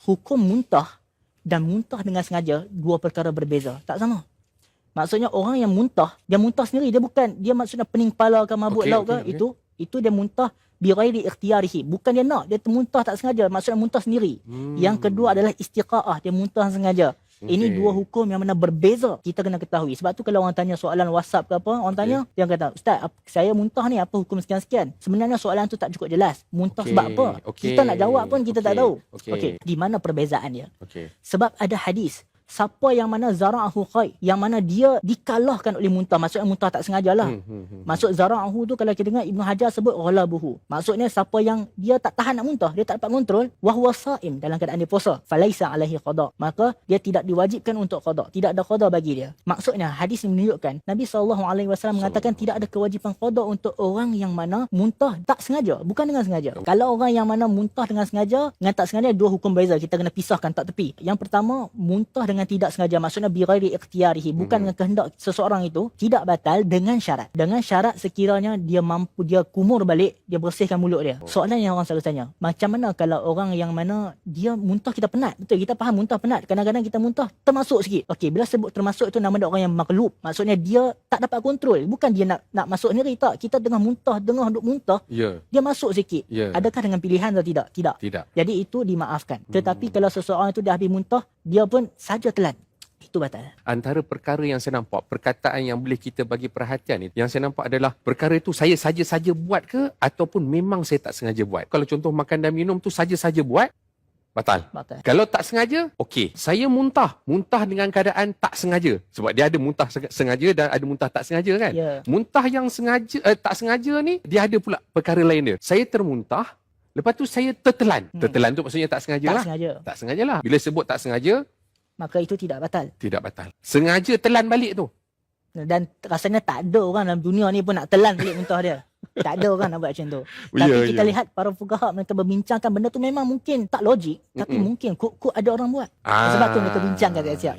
hukum muntah dan muntah dengan sengaja dua perkara berbeza. Tak sama. Maksudnya orang yang muntah, dia muntah sendiri, dia maksudnya pening kepala ke mabuk laut ke, itu dia muntah bighairi ikhtiyarihi, bukan dia nak, dia muntah tak sengaja, maksudnya muntah sendiri. Yang kedua adalah istiqaah, dia muntah sengaja. Ini dua hukum yang mana berbeza, kita kena ketahui. Sebab tu kalau orang tanya soalan WhatsApp ke apa, orang tanya, dia kata, "Ustaz, saya muntah ni, apa hukum sekian-sekian?" Sebenarnya soalan tu tak cukup jelas. Muntah sebab apa? Kita nak jawab pun kita tak tahu. Di mana perbezaan dia? Sebab ada hadis, siapa yang mana zara'ahu khay, yang mana dia dikalahkan oleh muntah, maksudnya muntah tak sengaja lah. Maksud zara'ahu tu kalau kita dengar Ibnu Hajar sebut ghalabuhu, maksudnya siapa yang dia tak tahan nak muntah, dia tak dapat kontrol, wa huwa saim, dalam keadaan dia puasa, falaisa alaihi qada, maka dia tidak diwajibkan untuk qada, tidak ada qada bagi dia. Maksudnya hadis ini menunjukkan Nabi SAW mengatakan tidak ada kewajipan qada untuk orang yang mana muntah tak sengaja, bukan dengan sengaja. Kalau orang yang mana muntah dengan sengaja dengan tak sengaja, dua hukum beza, kita kena pisahkan tak tepi. Yang pertama, muntah dengan tidak sengaja, maksudnya bighairi ikhtiyarihi, bukan dengan kehendak seseorang, itu tidak batal dengan syarat. Dengan syarat sekiranya dia mampu, dia kumur balik, dia bersihkan mulut dia. Soalan yang orang selalu tanya, macam mana kalau orang yang mana dia muntah, kita penat, betul, kita faham muntah penat, kadang-kadang kita muntah termasuk sikit. Okey, bila sebut termasuk itu nama dia orang yang maklub, maksudnya dia tak dapat kontrol, bukan dia nak masuk sendiri, tak, kita tengah duk muntah, dia masuk sikit. Adakah dengan pilihan atau tidak? Tidak. Jadi itu dimaafkan. Tetapi kalau seseorang itu dah habis muntah, dia pun saja telan, itu batal. Antara perkara yang saya nampak, perkataan yang boleh kita bagi perhatian ni, yang saya nampak adalah perkara itu saya saja-saja buat ke ataupun memang saya tak sengaja buat. Kalau contoh makan dan minum tu saja-saja buat, batal. Kalau tak sengaja, okey. Saya muntah dengan keadaan tak sengaja. Sebab dia ada muntah sengaja dan ada muntah tak sengaja kan? Muntah yang sengaja tak sengaja ni, dia ada pula perkara lain dia. Saya termuntah, lepas tu saya tertelan. Tertelan tu maksudnya tak sengaja lah. Tak sengaja lah. Bila sebut tak sengaja, maka itu tidak batal. Tidak batal. Sengaja telan balik tu. Dan rasanya tak ada orang dalam dunia ni pun nak telan balik muntah dia. Tak ada orang nak buat macam tu. Tapi kita lihat para fuqaha mereka berbincangkan benda tu memang mungkin tak logik, tapi mungkin kok ada orang buat. Sebab tu mereka bincangkan siap-siap.